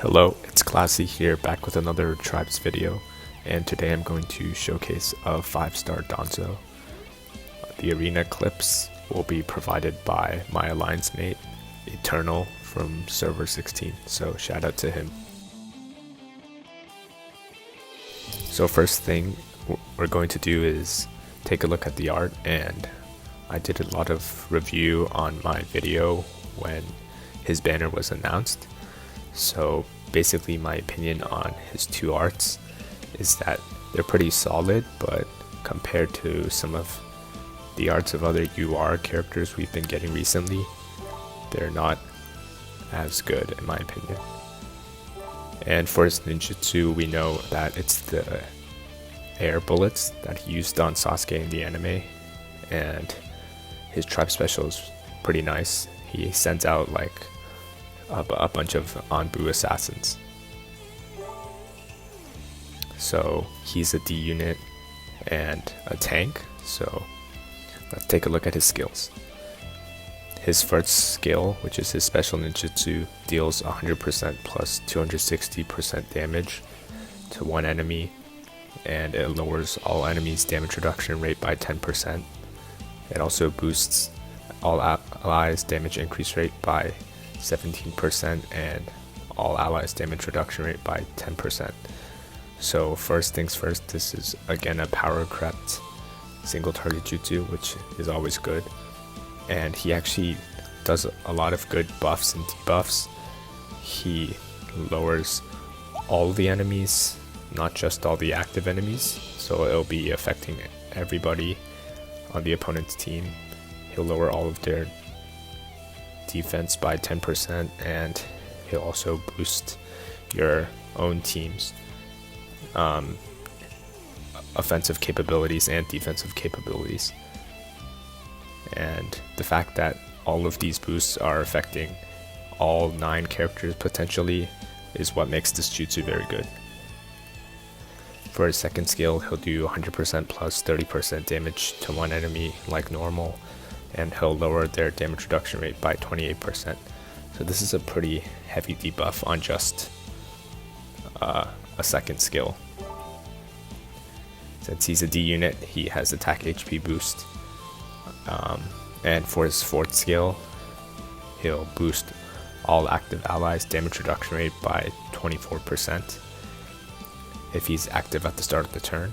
Hello, it's Classy here, back with another Tribes video, and today I'm going to showcase a 5-star Danzo. The arena clips will be provided by my alliance mate, Eternal from server 16, so shout out to him. So first thing we're going to do is take a look at the art, and I did a lot of review on my video when his banner was announced. So basically my opinion on his two arts is that they're pretty solid, but compared to some of the arts of other UR characters we've been getting recently, they're not as good in my opinion. And for his ninjutsu, we know that it's the air bullets that he used on Sasuke in the anime, and his tribe special is pretty nice. He sends out like a bunch of Anbu assassins. So he's a D unit and a tank, so let's take a look at his skills. His first skill, which is his special ninjutsu, deals 100% plus 260% damage to one enemy, and it lowers all enemies' damage reduction rate by 10%. It also boosts all allies' damage increase rate by 17% and all allies' damage reduction rate by 10%. So first things first, this is again a power crept single target jutsu, which is always good. And he actually does a lot of good buffs and debuffs. He lowers all the enemies, not just all the active enemies, so it'll be affecting everybody on the opponent's team. He'll lower all of their defense by 10%, and he'll also boost your own team's offensive capabilities and defensive capabilities. And the fact that all of these boosts are affecting all 9 characters potentially is what makes this jutsu very good. For his second skill, he'll do 100% plus 30% damage to one enemy like normal, and he'll lower their damage reduction rate by 28%. So this is a pretty heavy debuff on just a second skill. Since he's a D unit, he has attack HP boost. And for his fourth skill, he'll boost all active allies' damage reduction rate by 24%. If he's active at the start of the turn,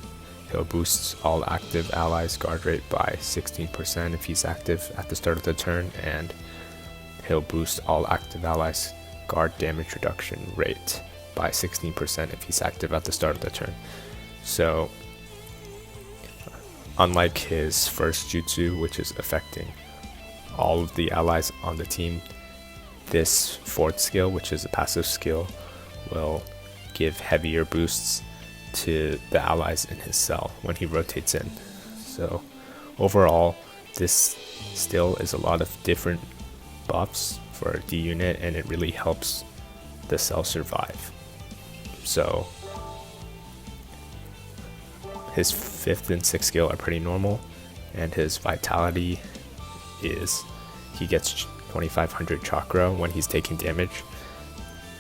he'll boost all active allies' guard rate by 16% if he's active at the start of the turn, and he'll boost all active allies' guard damage reduction rate by 16% if he's active at the start of the turn. So unlike his first jutsu, which is affecting all of the allies on the team, this fourth skill, which is a passive skill, will give heavier boosts to the allies in his cell when he rotates in. So overall, this still is a lot of different buffs for a D unit, and it really helps the cell survive. So his fifth and sixth skill are pretty normal, and his vitality is he gets 2500 chakra when he's taking damage,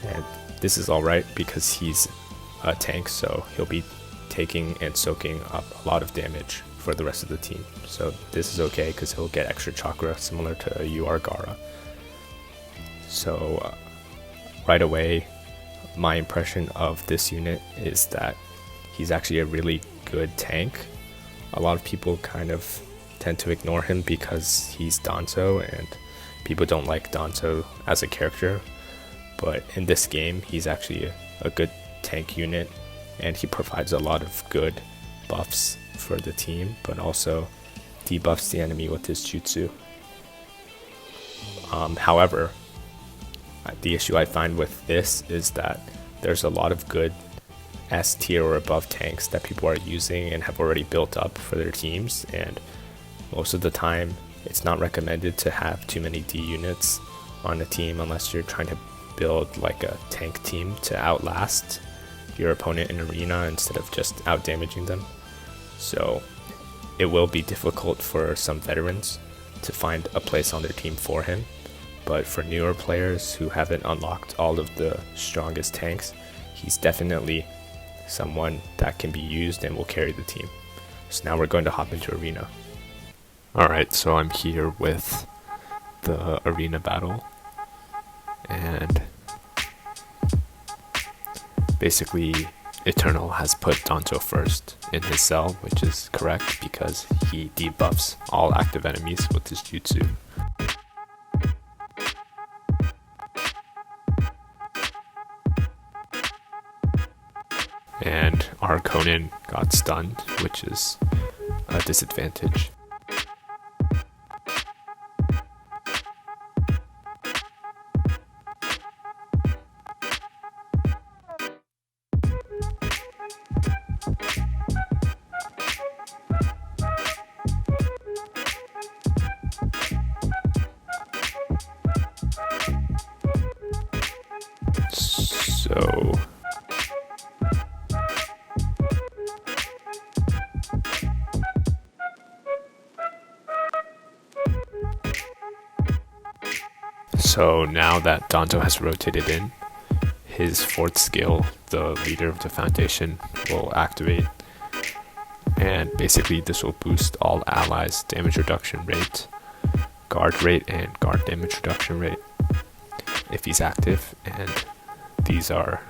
and this is alright because he's a tank, so he'll be taking and soaking up a lot of damage for the rest of the team. So this is okay because he'll get extra chakra similar to UR Gara. So right away, my impression of this unit is that he's actually a really good tank. A lot of people kind of tend to ignore him because he's Danzo, and people don't like Danzo as a character, but in this game he's actually a good tank unit, and he provides a lot of good buffs for the team, but also debuffs the enemy with his jutsu. However, the issue I find with this is that there's a lot of good S tier or above tanks that people are using and have already built up for their teams, and most of the time it's not recommended to have too many D units on a team unless you're trying to build like a tank team to outlast your opponent in arena instead of just out damaging them. So it will be difficult for some veterans to find a place on their team for him, but for newer players who haven't unlocked all of the strongest tanks, he's definitely someone that can be used and will carry the team. So now we're going to hop into arena. Alright, so I'm here with the arena battle, and basically Eternal has put Danzo first in his cell, which is correct because he debuffs all active enemies with his jutsu. And our Conan got stunned, which is a disadvantage. So now that Danzo has rotated in, his fourth skill, the leader of the foundation, will activate, and basically this will boost all allies' damage reduction rate, guard rate, and guard damage reduction rate if he's active. And these are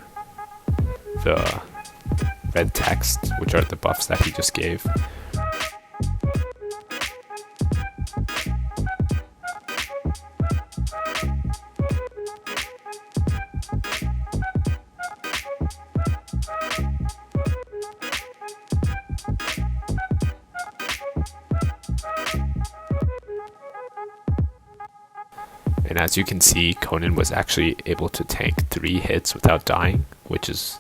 the red text, which are the buffs that he just gave. And as you can see, Conan was actually able to tank 3 hits without dying, which is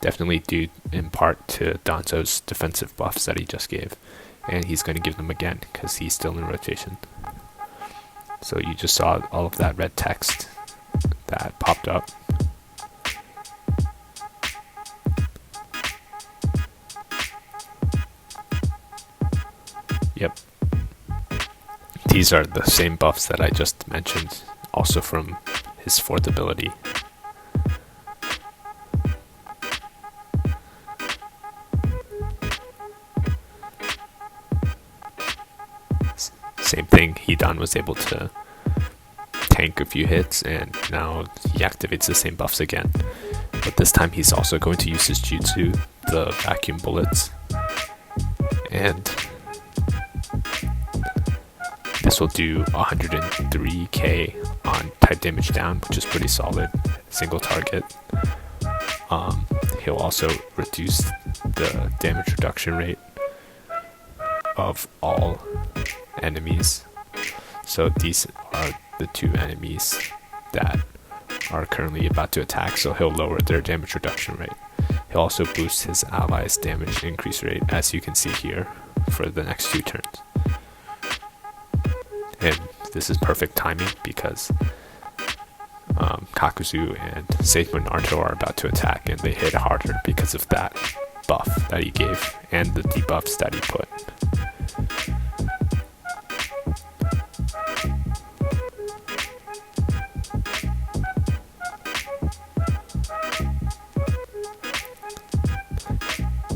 definitely due in part to Danzo's defensive buffs that he just gave. And he's going to give them again because he's still in rotation. So you just saw all of that red text that popped up. Yep. These are the same buffs that I just mentioned, also from his fourth ability. Same thing, Hidan was able to tank a few hits, and now he activates the same buffs again. But this time he's also going to use his jutsu, the vacuum bullets, and this will do 103k on type damage down, which is pretty solid, single target. He'll also reduce the damage reduction rate of all enemies. So these are the 2 enemies that are currently about to attack, so he'll lower their damage reduction rate. He'll also boost his allies' damage increase rate, as you can see here, for the next 2 turns. And this is perfect timing because Kakuzu and Seikmo Naruto are about to attack, and they hit harder because of that buff that he gave and the debuffs that he put.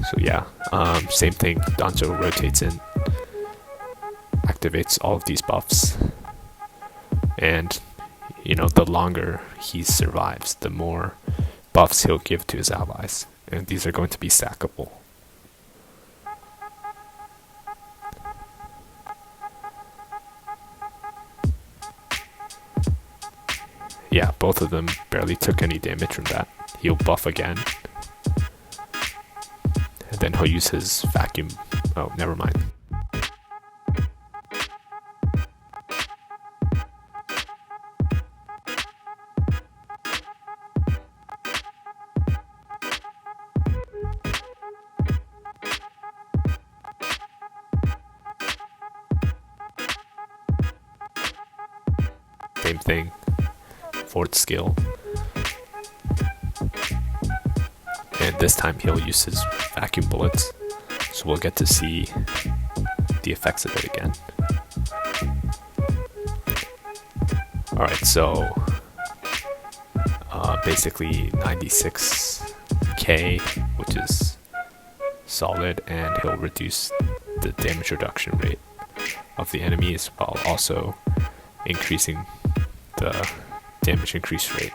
So yeah, same thing, Danzo rotates in, activates all of these buffs, and you know, the longer he survives, the more buffs he'll give to his allies, and these are going to be stackable. Yeah, both of them barely took any damage from that. He'll buff again, and then he'll use his vacuum. Oh, never mind. Same thing, fourth skill, and this time he'll use his vacuum bullets, so we'll get to see the effects of it again. Alright, so basically 96k, which is solid, and he'll reduce the damage reduction rate of the enemies while also increasing the damage increase rate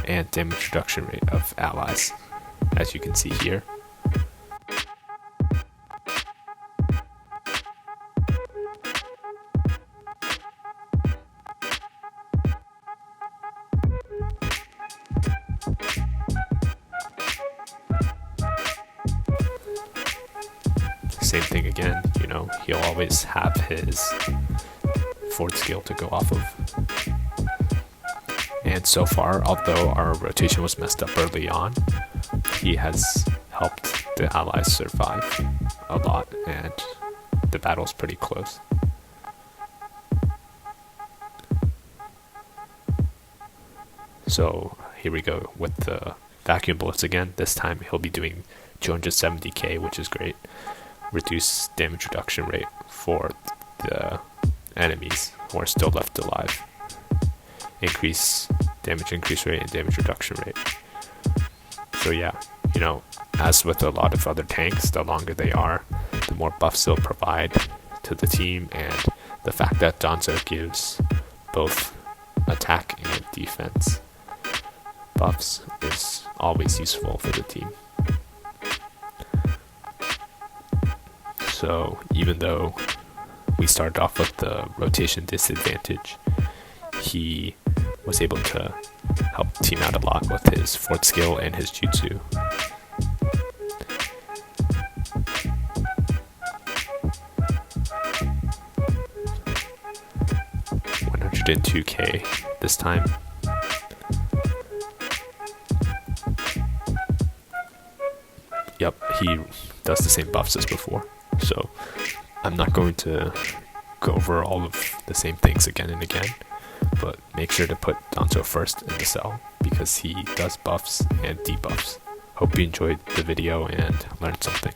and damage reduction rate of allies, as you can see here. Same thing again, you know, he'll always have his forward skill to go off of. And so far, although our rotation was messed up early on, he has helped the allies survive a lot, and the battle's pretty close. So here we go with the vacuum bullets again. This time he'll be doing 270k, which is great. Reduce damage reduction rate for the enemies who are still left alive. Increase damage increase rate and damage reduction rate. So yeah, you know, as with a lot of other tanks, the longer they are, the more buffs they'll provide to the team, and the fact that Danzo gives both attack and defense buffs is always useful for the team. So even though we started off with the rotation disadvantage, he was able to help team out a lot with his fourth skill and his jutsu. $102k this time. Yep, he does the same buffs as before. So I'm not going to go over all of the same things again and again, but make sure to put Danzo first in the cell because he does buffs and debuffs. Hope you enjoyed the video and learned something.